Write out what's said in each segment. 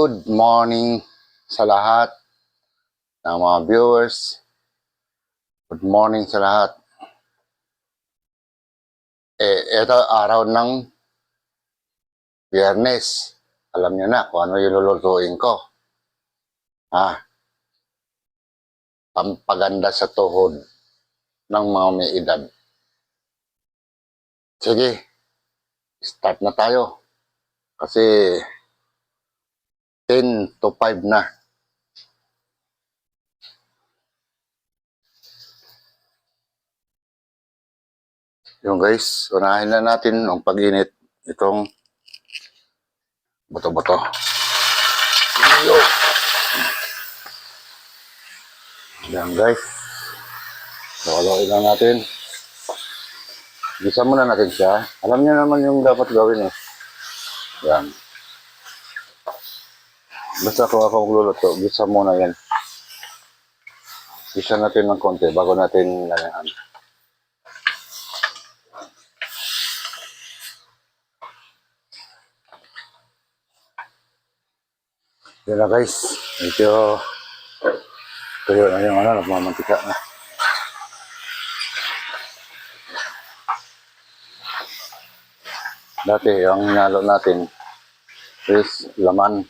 Good morning sa lahat ng mga viewers. Good morning sa lahat. Ito araw ng Biyernes. Alam niyo na kung ano yung lulutuin ko. Pampaganda sa tuhod ng mga may edad. Sige, start na tayo. Kasi 10 to 5 na. Yung guys, unahin na natin ang pag-init itong buto-buto. Yan guys. Lulutuin lang natin. Gisa muna natin siya. Alam niyo naman yung dapat gawin eh. Yan. Basta kung ako magluluto, gisa muna yan. Gisa natin ng konti bago natin lalayan. Yan na guys. Medyo tuyo na yung nagmamantika na. Dati, ang hinalo natin is laman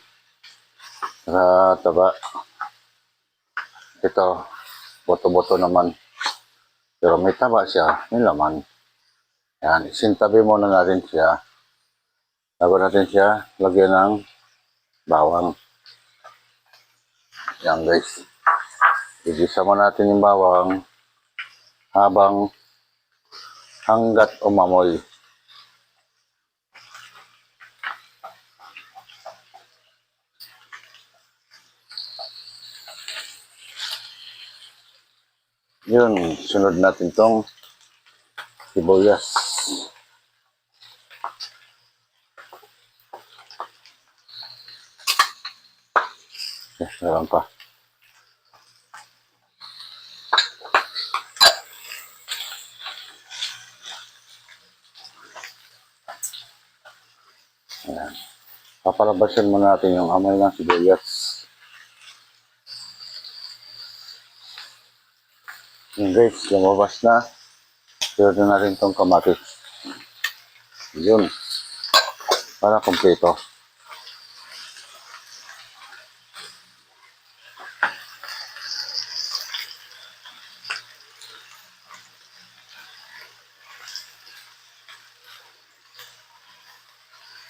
sa taba. Ito, boto-boto naman. Pero may taba siya, may laman. Yan, isintabi muna natin siya. Bago natin siya, lagyan ng bawang. Yan guys. Igisa mo natin yung bawang hanggat umamoy. Yun, sunod natin tong sibuyas. Meron pa. Ayan. Papalabasin muna natin yung amoy ng sibuyas. Yung guys, lumabas na. Sunod na natin itong kamatis. Yun. Para kompleto.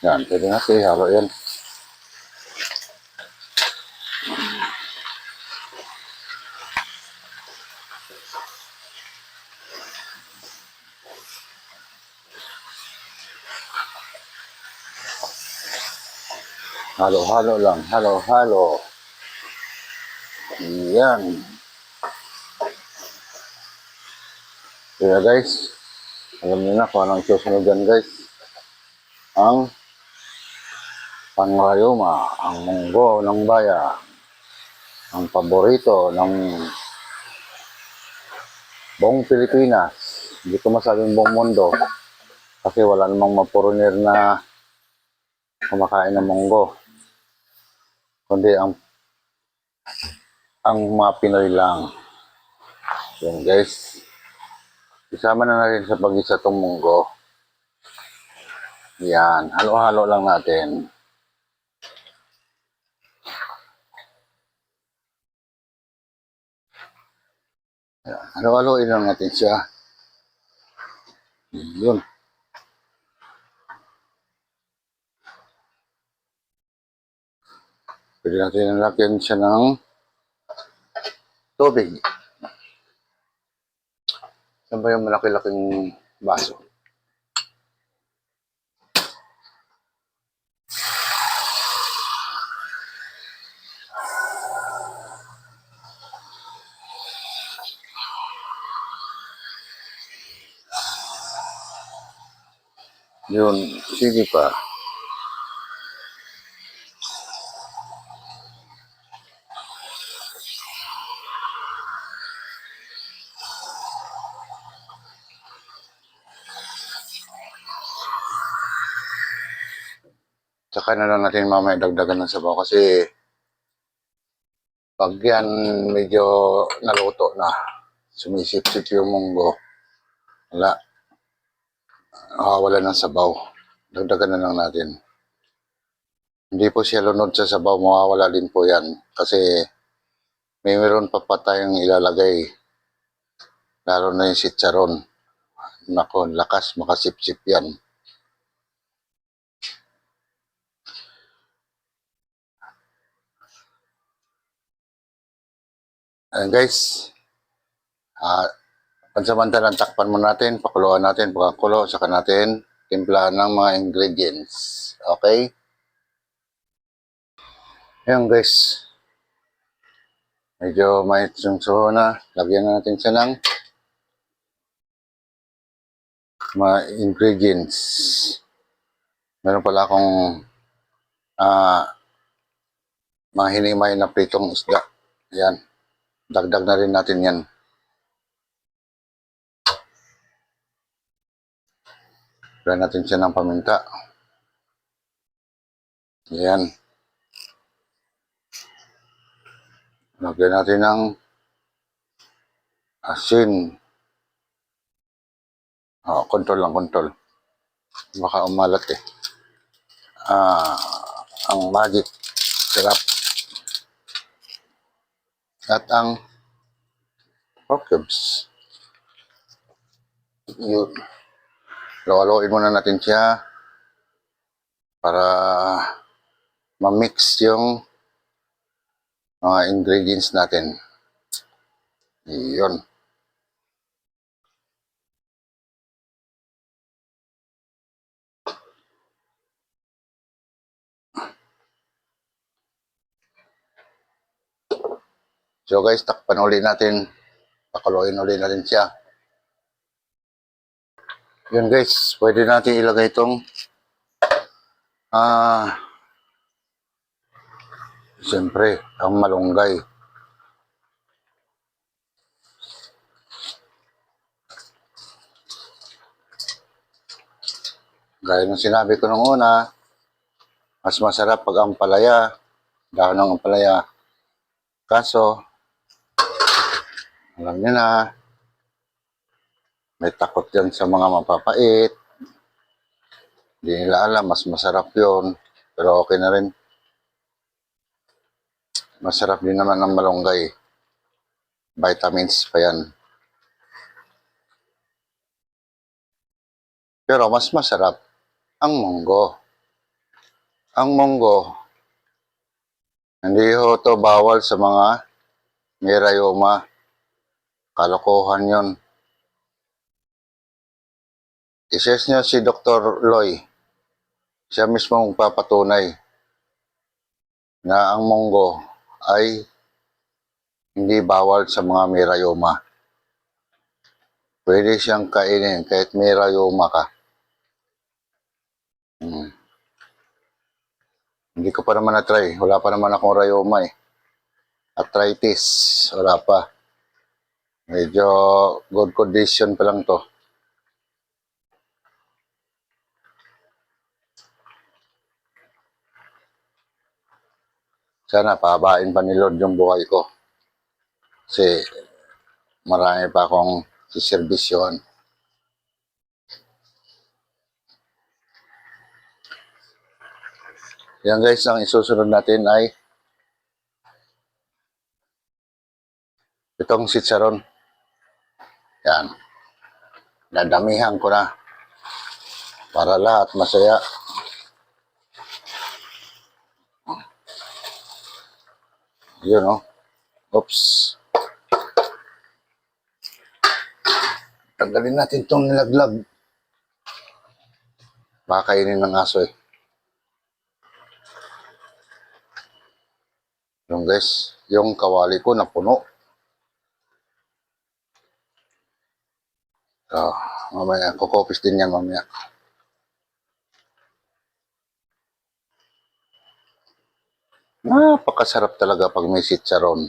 Yan, pwede natin ihalo yan. Halo-halo lang. Halo-halo. Yan. Kaya guys, alam niyo na kung anong susunod yan guys. Ang pangrayuma, ang munggo ng baya, ang paborito ng buong Pilipinas. Hindi ko masabing buong mundo kasi wala namang mapuronir na kumakain ng munggo. Kundi ang mga Pinoy lang. Yan guys. Isama na natin sa pag-isa itong munggo. Yan. Halo-halo lang natin. Halo-haloin lang natin siya. Yun. Pwede natin nalagyan siya ng tubig. Saan ba yung malaki-laking baso? Yun. Sige pa. Tsaka na lang natin mamaya dagdagan ng sabaw kasi pag yan medyo naluto na, sumisip-sip yung munggo, wala, wala ng sabaw. Dagdagan na lang natin. Hindi po siya lunod sa sabaw, mawawala din po yan. Kasi may meron pa tayong ilalagay, lalo na yung sitsaron. Nako, lakas, makasip-sip yan. Ayan guys, pansamantalang takpan mo natin, pakuluan natin, pagkakulo, saka natin timplahan ng mga ingredients. Okay? Ayan guys, medyo may sungsuho na. Lagyan na natin siya ng mga ingredients. Meron pala akong mga hinimay na pritong isda. Ayan, dagdag na rin natin yan. Lagyan natin siya ng paminta. Ayan. Lagyan natin ng asin. Kontrol lang, kontrol. Baka umalat eh. Ang magic sarap. At ang pork cubes. Yun. Lawaloin muna natin siya para ma-mix yung mga ingredients natin. Yun. So guys, takpan ulit natin. Pakuluin ulit natin siya. Yun guys, pwede natin ilagay itong siyempre, ang malunggay. Gaya ng sinabi ko nung una, mas masarap pag ampalaya, dahon ng ampalaya. Kaso, alam niyo na, may takot yan sa mga mapapait. Hindi nila alam, mas masarap yun. Pero okay na rin. Masarap din naman ang malunggay. Vitamins pa yan. Pero mas masarap ang munggo. Ang munggo, hindi ho to bawal sa mga may rayoma. Kalokohan yon. I-search nyo si Dr. Loy. Siya mismo magpapatunay na ang munggo ay hindi bawal sa mga may rayoma. Pwede siyang kainin kahit may rayoma ka. Hindi ko pa naman na-try. Wala pa naman akong rayoma eh. Arthritis. Wala pa. Medyo good condition pa lang to. Sana pahabain pa ni Lord yung buhay ko. Kasi marami pa akong siservisyon. Yan guys, ang isusunod natin ay itong sitsaron. Yan. Dadamihan ko na para lahat masaya. Yun oh. Oops. Tanggalin natin itong nilaglag. Baka kainin ng aso eh. Yung guys, yung kawali ko napuno. Mamaya, kukopis din yan mamaya. Napakasarap talaga pag may sitsaron.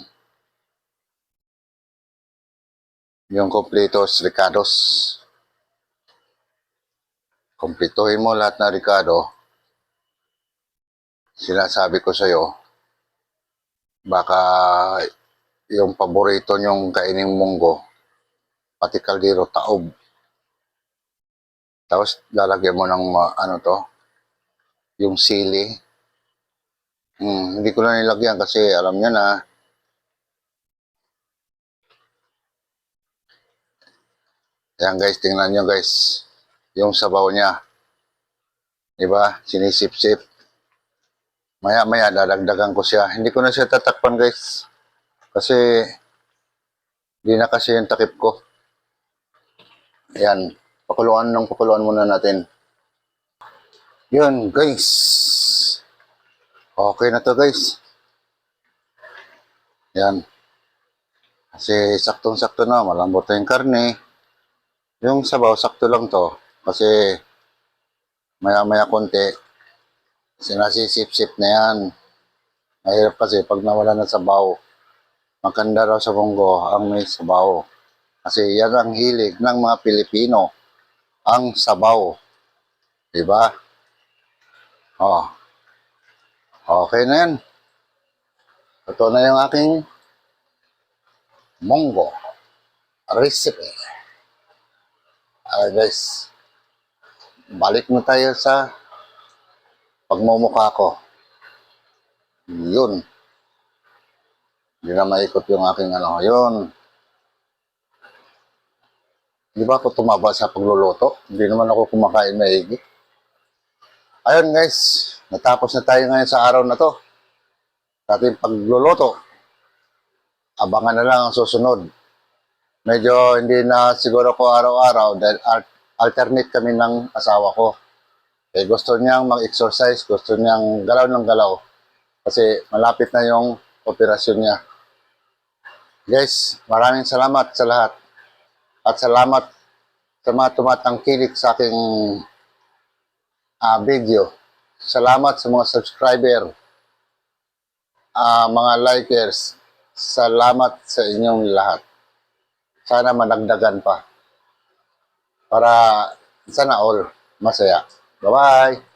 Yung kompletos ricados. Kompletuhin mo lahat na ricado. sinasabi ko sa'yo, baka yung paborito niyong kaining munggo, pati kaldero, taob. Tapos lalagyan mo ng ano to, yung sili. Hindi ko na nilagyan kasi alam niya na. Ayan guys, tingnan nyo guys. Yung sabaw niya. Diba? Sinisip-sip. Maya-maya, dadagdagan ko siya. Hindi ko na siya tatakpan guys. Kasi, di na kasi yung takip ko. Ayan. Pakuluan muna natin. Yun guys. Okay na to guys. Yan. Kasi saktong-sakto na. Malambot na yung karne. Yung sabaw, sakto lang to. Kasi, maya-maya konti. Sinasisip-sip na yan. Mahirap kasi pag nawala ng sabaw. Maganda raw sa munggo ang may sabaw. Kasi yan ang hilig ng mga Pilipino. Ang sabaw. Diba? Oh, okay na yan. Ito na yung aking munggo recipe. Guys, balik na tayo sa pagmumukha ko. Yun. Hindi na maikot yung aking ano. Yun. Di ba ako tumaba sa pagluluto? Hindi naman ako kumakain maigi. Ayun guys, natapos na tayo ngayon sa araw na to. Sa ating pagluluto. Abangan na lang ang susunod. Medyo hindi na siguro ko araw-araw dahil alternate kami ng asawa ko. Eh, gusto niyang mag-exercise, gusto niyang galaw ng galaw. Kasi malapit na yung operasyon niya. Guys, maraming salamat sa lahat. At salamat sa mga tumatangkilik sa aking video. Salamat sa mga subscriber, mga likers. Salamat sa inyong lahat. Sana madagdagan pa. Para sana all masaya. Bye-bye!